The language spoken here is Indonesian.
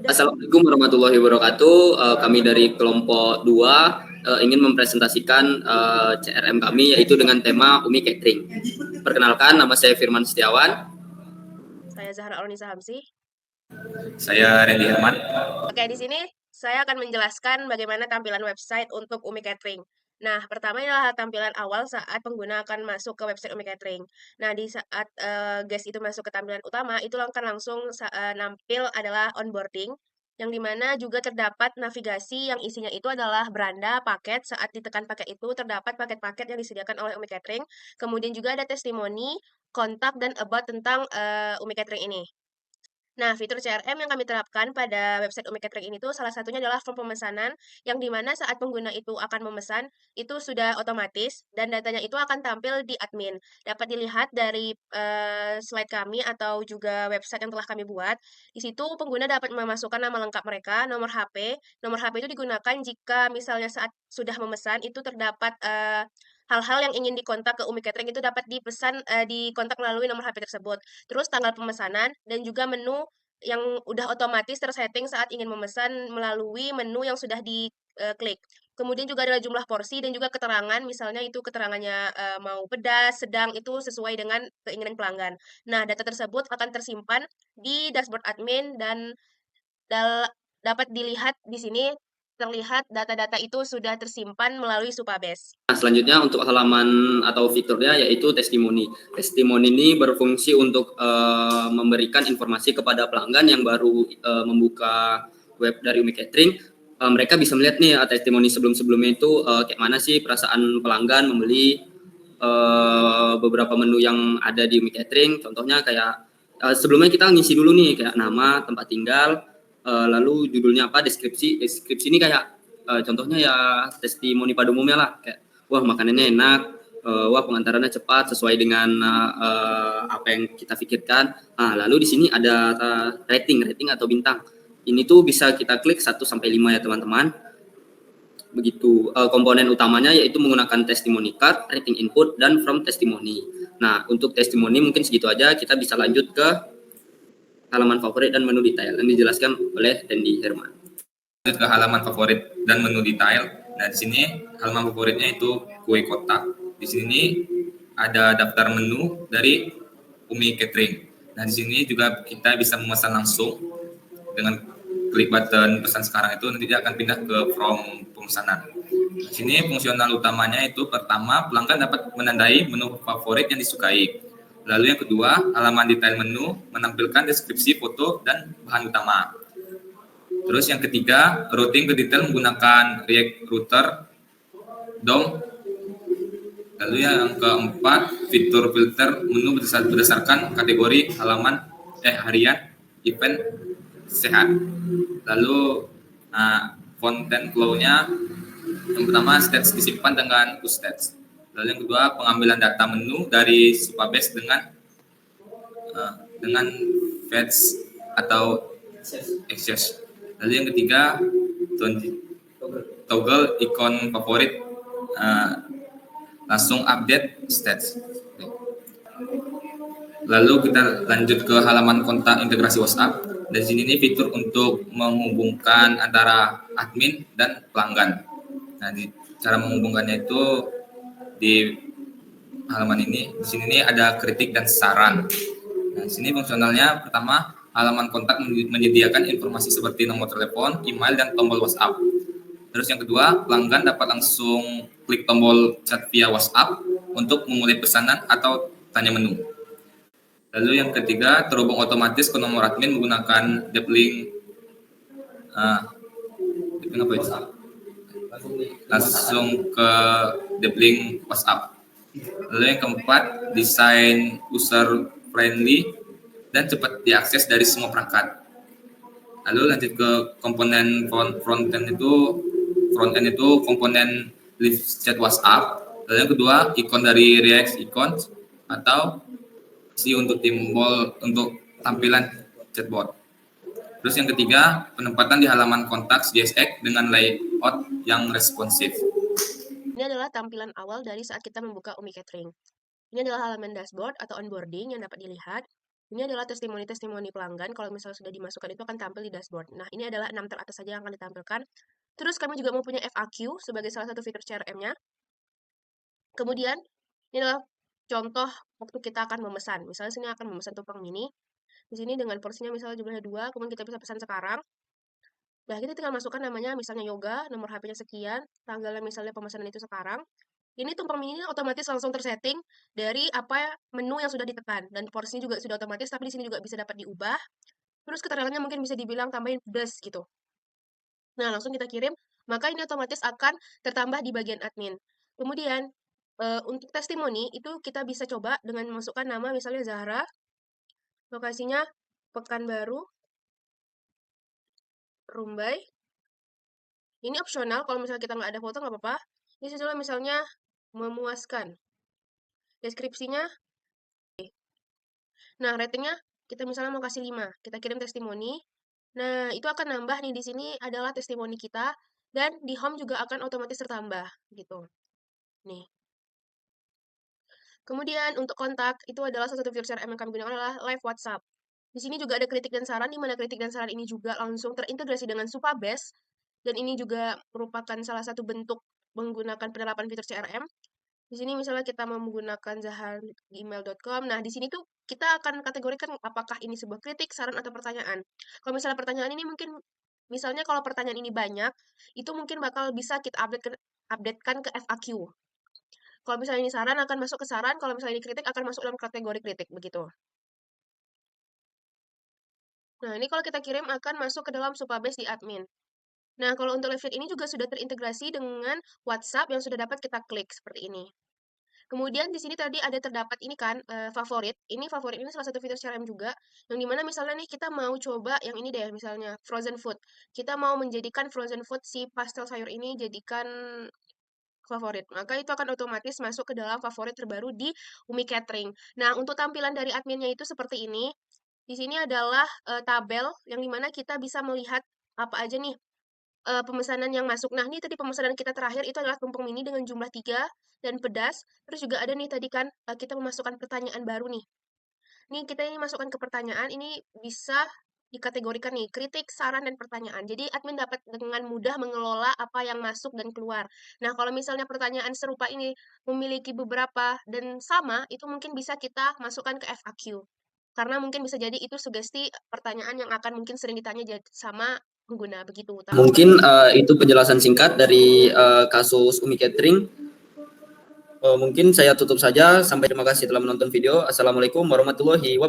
Sudah. Assalamualaikum warahmatullahi wabarakatuh. Kami dari kelompok 2 ingin mempresentasikan CRM kami yaitu dengan tema Umi Catering. Perkenalkan, nama saya Firman Setiawan. Saya Zahra Alnisa Hamsi. Saya Randy Herman. Oke, di sini saya akan menjelaskan bagaimana tampilan website untuk Umi Catering. Nah, pertama adalah tampilan awal saat pengguna akan masuk ke website Umi Catering. Nah, di saat guest itu masuk ke tampilan utama, itu akan langsung nampil adalah onboarding, yang dimana juga terdapat navigasi yang isinya itu adalah beranda, paket. Saat ditekan paket itu, terdapat paket-paket yang disediakan oleh Umi Catering. Kemudian juga ada testimoni, kontak, dan about tentang Umi Catering ini. Nah, fitur CRM yang kami terapkan pada website Umi Catering ini tuh salah satunya adalah form pemesanan, yang dimana saat pengguna itu akan memesan, itu sudah otomatis dan datanya itu akan tampil di admin. Dapat dilihat dari slide kami atau juga website yang telah kami buat. Di situ pengguna dapat memasukkan nama lengkap mereka, nomor HP. Nomor HP itu digunakan jika misalnya saat sudah memesan itu terdapat hal-hal yang ingin dikontak ke Umi Catering itu dapat dikontak melalui nomor HP tersebut. Terus tanggal pemesanan dan juga menu yang udah otomatis tersetting saat ingin memesan melalui menu yang sudah diklik. Kemudian juga adalah jumlah porsi dan juga keterangan, misalnya itu keterangannya mau pedas, sedang, itu sesuai dengan keinginan pelanggan. Nah, data tersebut akan tersimpan di dashboard admin dan dapat dilihat di sini terlihat data-data itu sudah tersimpan melalui Supabase. Nah, selanjutnya untuk halaman atau fiturnya yaitu testimoni. Testimoni ini berfungsi untuk memberikan informasi kepada pelanggan yang baru membuka web dari Umi Catering. Mereka bisa melihat nih testimoni sebelum-sebelumnya itu kayak mana sih perasaan pelanggan membeli beberapa menu yang ada di Umi Catering. Contohnya kayak sebelumnya kita ngisi dulu nih kayak nama, tempat tinggal, lalu judulnya apa, deskripsi ini kayak contohnya ya testimoni pada umumnya lah, kayak wah makanannya enak, wah pengantarannya cepat sesuai dengan apa yang kita pikirkan. Lalu di sini ada rating atau bintang. Ini tuh bisa kita klik 1 sampai 5 ya teman-teman. Begitu. Komponen utamanya yaitu menggunakan testimoni card, rating input, dan from testimoni. Nah, untuk testimoni mungkin segitu aja. Kita bisa lanjut ke halaman favorit dan menu detail yang dijelaskan oleh Randy Herman. Lanjut ke halaman favorit dan menu detail. Nah, di sini halaman favoritnya itu kue kotak. Di sini ada daftar menu dari Umi Catering. Nah, di sini juga kita bisa memesan langsung dengan klik button pesan sekarang itu, nanti dia akan pindah ke from pemesanan. Di sini fungsional utamanya itu pertama, pelanggan dapat menandai menu favorit yang disukai. Lalu yang kedua, halaman detail menu menampilkan deskripsi foto dan bahan utama. Terus yang ketiga, routing ke detail menggunakan React Router DOM. Lalu yang keempat, fitur filter menu berdasarkan kategori halaman harian, event, sehat. Lalu content flow-nya yang pertama stats disimpan dengan stats. Lalu yang kedua, pengambilan data menu dari Supabase dengan fetch atau access. Lalu yang ketiga, toggle ikon favorit langsung update stats. Lalu kita lanjut ke halaman kontak integrasi WhatsApp. Di sini ini fitur untuk menghubungkan antara admin dan pelanggan. Nah, cara menghubungkannya itu di halaman ini. Di sini ini ada kritik dan saran. Nah, di sini fungsionalnya pertama, halaman kontak menyediakan informasi seperti nomor telepon, email, dan tombol WhatsApp. Terus yang kedua, pelanggan dapat langsung klik tombol chat via WhatsApp untuk memulai pesanan atau tanya menu. Lalu yang ketiga, terhubung otomatis ke nomor admin menggunakan deplink apa itu? Langsung ke deplink WhatsApp. Lalu yang keempat, desain user friendly dan cepat diakses dari semua perangkat. Lalu lanjut ke komponen front-end itu komponen live chat WhatsApp. Lalu yang kedua, ikon dari React icon atau untuk timbul untuk tampilan chatbot. Terus yang ketiga, penempatan di halaman kontak JSX dengan layout yang responsif. Ini adalah tampilan awal dari saat kita membuka Umi Catering. Ini adalah halaman dashboard atau onboarding yang dapat dilihat. Ini adalah testimoni-testimoni pelanggan. Kalau misalnya sudah dimasukkan itu akan tampil di dashboard. Nah, ini adalah 6 teratas saja yang akan ditampilkan. Terus kami juga mempunyai FAQ sebagai salah satu fitur CRM-nya. Kemudian, ini adalah contoh waktu kita akan memesan. Misalnya sini akan memesan tumpeng mini. Di sini dengan porsinya misalnya jumlahnya 2, kemudian kita bisa pesan sekarang. Nah, kita tinggal masukkan namanya, misalnya yoga, nomor HP-nya sekian, tanggalnya misalnya pemesanan itu sekarang. Ini tumpeng mini otomatis langsung tersetting dari apa menu yang sudah ditekan. Dan porsinya juga sudah otomatis, tapi di sini juga bisa dapat diubah. Terus keterangannya mungkin bisa dibilang tambahin plus gitu. Nah, langsung kita kirim, maka ini otomatis akan tertambah di bagian admin. Kemudian, untuk testimoni itu kita bisa coba dengan memasukkan nama misalnya Zahra, lokasinya Pekanbaru, Rumbai. Ini opsional, kalau misalnya kita nggak ada foto nggak apa-apa. Ini sudah misalnya memuaskan. Deskripsinya, nah ratingnya kita misalnya mau kasih 5, kita kirim testimoni. Nah, itu akan nambah nih di sini adalah testimoni kita dan di home juga akan otomatis tertambah gitu. Nih. Kemudian untuk kontak itu adalah salah satu fitur CRM yang kami gunakan adalah live WhatsApp. Di sini juga ada kritik dan saran, di mana kritik dan saran ini juga langsung terintegrasi dengan Supabase dan ini juga merupakan salah satu bentuk menggunakan penerapan fitur CRM. Di sini misalnya kita mau menggunakan zahar@gmail.com. Nah, di sini tuh kita akan kategorikan apakah ini sebuah kritik, saran, atau pertanyaan. Kalau misalnya pertanyaan ini mungkin, misalnya kalau pertanyaan ini banyak, itu mungkin bakal bisa kita updatekan ke FAQ. Kalau misalnya ini saran akan masuk ke saran, kalau misalnya ini kritik akan masuk dalam kategori kritik, begitu. Nah, ini kalau kita kirim akan masuk ke dalam Supabase di admin. Nah, kalau untuk live feed ini juga sudah terintegrasi dengan WhatsApp yang sudah dapat kita klik seperti ini. Kemudian di sini tadi ada terdapat ini kan, favorit. Ini favorit ini salah satu fitur CRM juga, yang dimana misalnya nih kita mau coba yang ini deh, misalnya frozen food. Kita mau menjadikan frozen food si pastel sayur ini jadikan favorit. Maka itu akan otomatis masuk ke dalam favorit terbaru di Umi Catering. Nah, untuk tampilan dari adminnya itu seperti ini. Di sini adalah tabel yang dimana kita bisa melihat apa aja nih pemesanan yang masuk. Nah, ini tadi pemesanan kita terakhir itu adalah tumpeng mini dengan jumlah 3 dan pedas. Terus juga ada nih tadi kan kita memasukkan pertanyaan baru nih. Nih kita ini masukkan ke pertanyaan, ini bisa dikategorikan nih kritik, saran, dan pertanyaan. Jadi admin dapat dengan mudah mengelola apa yang masuk dan keluar. Nah, kalau misalnya pertanyaan serupa ini memiliki beberapa dan sama, itu mungkin bisa kita masukkan ke FAQ. Karena mungkin bisa jadi itu sugesti pertanyaan yang akan mungkin sering ditanya sama pengguna begitu. Mungkin itu penjelasan singkat dari kasus Umi Catering. Mungkin saya tutup saja. Sampai terima kasih telah menonton video. Assalamualaikum warahmatullahi wabarakatuh.